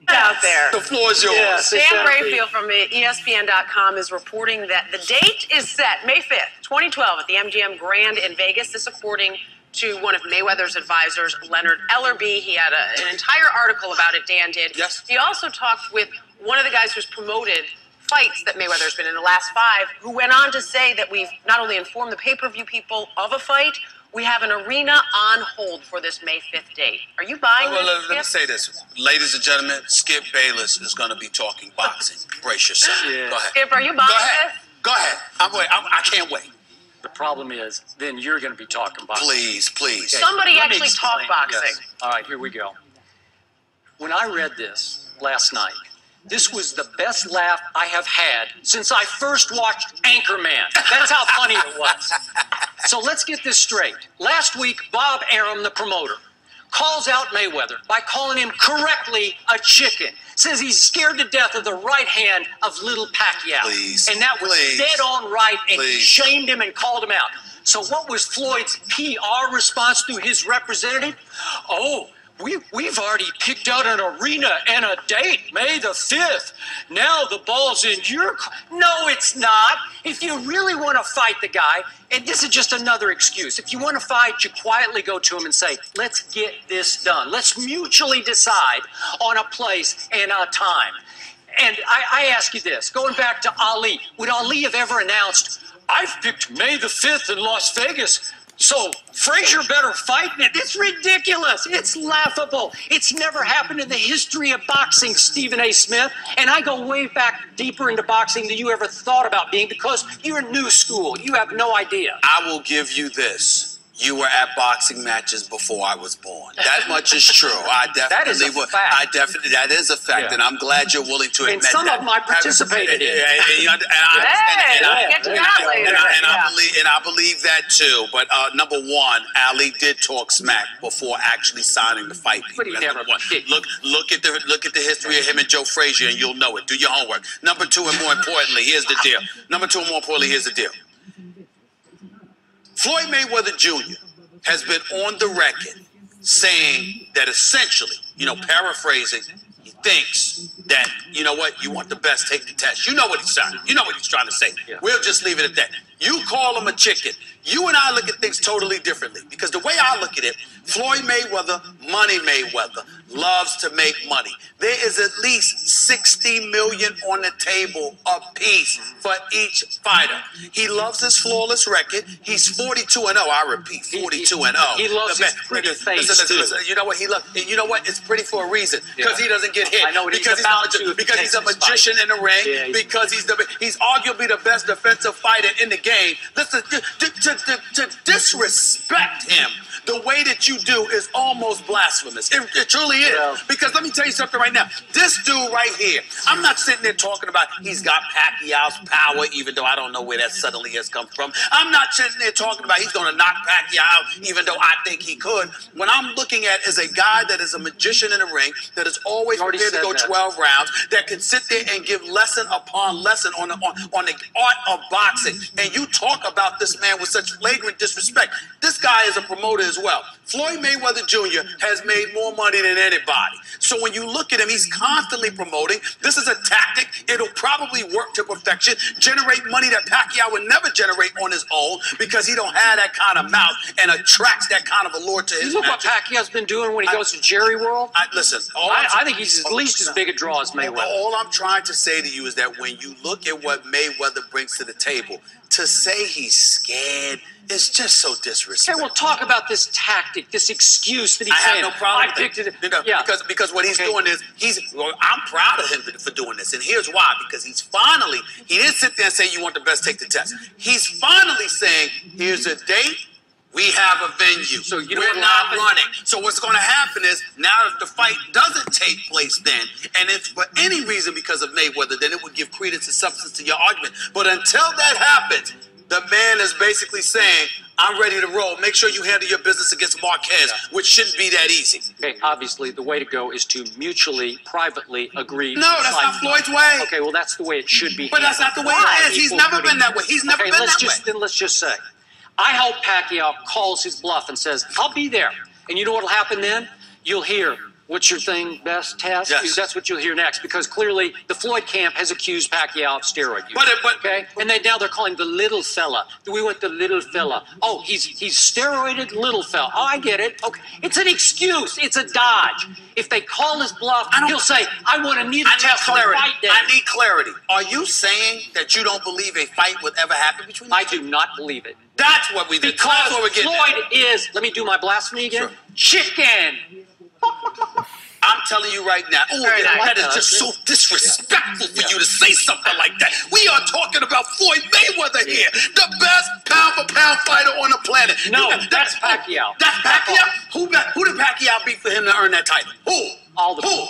out there. The floor is yours. Yes, Sam Rayfield from ESPN.com is reporting that the date is set, May 5th, 2012, at the MGM Grand in Vegas. This according to one of Mayweather's advisors, Leonard Ellerby. He had an entire article about it, Dan did. Yes. He also talked with one of the guys who's promoted fights that Mayweather's been in the last 5, who went on to say that we've not only informed the pay-per-view people of a fight, we have an arena on hold for this May 5th date. Are you buying this, Let Skip? me say this. Ladies and gentlemen, Skip Bayless is going to be talking boxing. Brace yourself. Yeah. Go ahead. Skip, are you buying Go ahead. this? Go ahead. I can't wait. The problem is, then you're going to be talking boxing. Please, please. Okay, Somebody let me actually explain. talk boxing. Yes. All right, here we go. When I read this last night, this was the best laugh I have had since I first watched Anchorman. That's how funny it was. So let's get this straight. Last week, Bob Arum, the promoter, calls out Mayweather by calling him correctly a chicken. Says he's scared to death of the right hand of little Pacquiao. Please, and that was please, dead on right, and he please. shamed him and called him out. So what was Floyd's PR response through his representative? Oh, we've already picked out an arena and a date, May the 5th. Now the ball's in your court. No, it's not. If you really want to fight the guy, and this is just another excuse, if you want to fight, you quietly go to him and say, let's get this done. Let's mutually decide on a place and a time. And I ask you this, going back to Ali, would Ali have ever announced, I've picked May the 5th in Las Vegas, so Frazier better fight in it? It's ridiculous. It's laughable. It's never happened in the history of boxing, Stephen A. Smith. And I go way back deeper into boxing than you ever thought about being, because you're new school. You have no idea. I will give you this. You were at boxing matches before I was born. That much is true. I definitely That is a fact. that is a fact, Yeah. and I'm glad you're willing to admit And some that. of them I participated in. We'll get to that later. I believe that too. But number one, Ali did talk smack before actually signing the fight. But he That's never number one. did. Look at the history of him and Joe Frazier, and you'll know it. Do your homework. Number two, and more importantly, here's the deal. Here's the deal. Floyd Mayweather Jr. has been on the record saying that essentially, paraphrasing, he thinks that, you want the best, take the test. You know what he's saying. You know what he's trying to say. Yeah. We'll just leave it at that. You call him a chicken. You and I look at things totally differently, because the way I look at it, Floyd Mayweather, Money Mayweather, loves to make money. There is at least $60 million on the table apiece for each fighter. He loves his flawless record. He's 42-0. I repeat, 42-0. He loves his pretty face, listen, you know what he loves? And you know what? It's pretty for a reason, because he doesn't get hit. I know what because he's a magician in the ring. Yeah, because he's arguably the best defensive fighter in the game. Listen, to disrespect him the way that you do is almost blasphemous. It truly is. Yeah. Because let me tell you something right now. This dude right here, I'm not sitting there talking about he's got Pacquiao's power, even though I don't know where that suddenly has come from. I'm not sitting there talking about he's going to knock Pacquiao out, even though I think he could. What I'm looking at is a guy that is a magician in the ring, that is always prepared to go 12 rounds, that can sit there and give lesson upon lesson on the art of boxing. And you talk about this man with such flagrant disrespect. This guy is a promoter as well. Floyd Mayweather Jr. has made more money than anybody. So when you look at him, he's constantly promoting. This is a tactic. It'll probably work to perfection, generate money that Pacquiao would never generate on his own, because he don't have that kind of mouth and attracts that kind of allure to his You look matches. what Pacquiao's been doing when he goes to Jerry World. Listen, I think he's at least as big a draw as Mayweather. All I'm trying to say to you is that when you look at what Mayweather brings to the table, to say he's scared is just so disrespectful. Okay, we'll talk about this tactic, this excuse that he's I have saying. no problem I with picked it. it. Yeah. Because what he's doing is, I'm proud of him for doing this. And here's why. Because he didn't sit there and say, you want the best, take the test. He's finally saying, here's a date. We have a venue. So you know we're what'll not happen? running. So what's going to happen is, now if the fight doesn't take place then, and it's for any reason because of Mayweather, then it would give credence and substance to your argument. But until that happens, the man is basically saying, I'm ready to roll. Make sure you handle your business against Marquez, which shouldn't be that easy. Okay, obviously, the way to go is to mutually, privately agree. No, that's not Floyd's way. Okay, well, that's the way it should be. But that's not the way it is. He's never been that way. He's never been that way. Then let's just say, I hope Pacquiao calls his bluff and says, I'll be there. And you know what'll happen then? you'll hear, what's your thing, best test? Yes. That's what you'll hear next, because clearly the Floyd camp has accused Pacquiao of steroid use. Okay? And now they're calling the little fella. We want the little fella. Oh, he's steroided little fella. Oh, I get it. Okay. It's an excuse. It's a dodge. If they call his bluff, he'll say, I want to need a test on fight day. I need clarity. Are you saying that you don't believe a fight would ever happen between you? I do not believe it. That's what we did. Because That's what we're getting Floyd is, let me do my blasphemy again, chicken. I'm telling you right now, that is just so disrespectful for you to say something like that. We are talking about Floyd Mayweather here, the best pound-for-pound fighter on the planet. No, that's Pacquiao. That's Pacquiao? Who did Pacquiao beat for him to earn that title? Who? Who?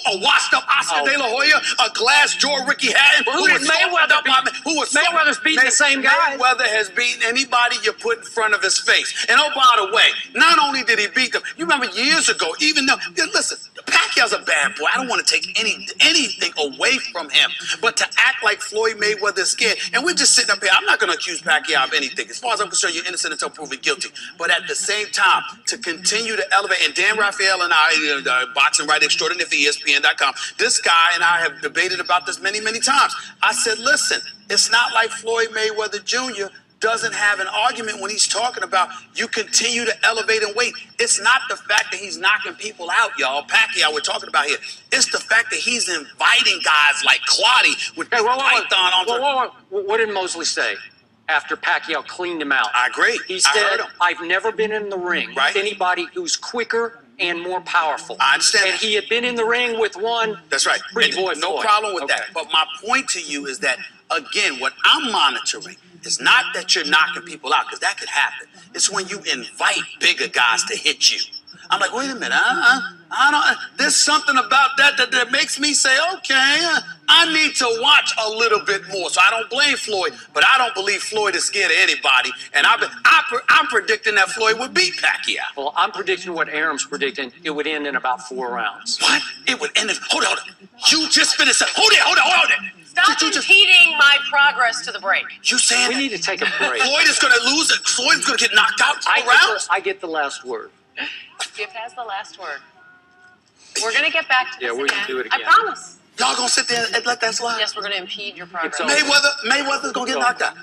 A washed-up Oscar De La Hoya, a glass-jaw Ricky Hatton. Well, who did Mayweather beat? Mayweather's beating the same guy. Mayweather has beaten anybody you put in front of his face. And oh, by the way, not only did he beat them, you remember years ago, even though, listen, Pacquiao's a bad boy. I don't want to take anything away from him. But to act like Floyd Mayweather is scared, and we're just sitting up here, I'm not going to accuse Pacquiao of anything. As far as I'm concerned, you're innocent until proven guilty. But at the same time, to continue to elevate, and Dan Raphael and I, boxing writer extraordinaire for ESPN.com, this guy and I have debated about this many, many times. I said, listen, it's not like Floyd Mayweather Jr. doesn't have an argument when he's talking about you continue to elevate and wait. It's not the fact that he's knocking people out, y'all. Pacquiao we're talking about here. It's the fact that he's inviting guys like Claudy with Python on. What did Mosley say after Pacquiao cleaned him out? I agree. He said, I've never been in the ring with anybody who's quicker and more powerful. I understand. And he had been in the ring with one. That's right. No problem with that. But my point to you is that, again, what I'm monitoring is not that you're knocking people out, because that could happen. It's when you invite bigger guys to hit you. I'm like, wait a minute, there's something about that makes me say, okay, I need to watch a little bit more. So I don't blame Floyd, but I don't believe Floyd is scared of anybody. And I'm predicting that Floyd would beat Pacquiao. Well, I'm predicting what Aram's predicting. It would end in about 4 rounds. What? It would end in, hold on. You just finished, hold it. Stop impeding my progress to the break. You saying we need to take a break. Floyd is going to lose it. Floyd's going to get knocked out in 4 rounds? I get the last word. Skip has the last word. We're going to get back to this we're going to do it again. I promise. Y'all going to sit there and let that slide? Yes, we're going to impede your progress. Mayweather's going to get knocked out.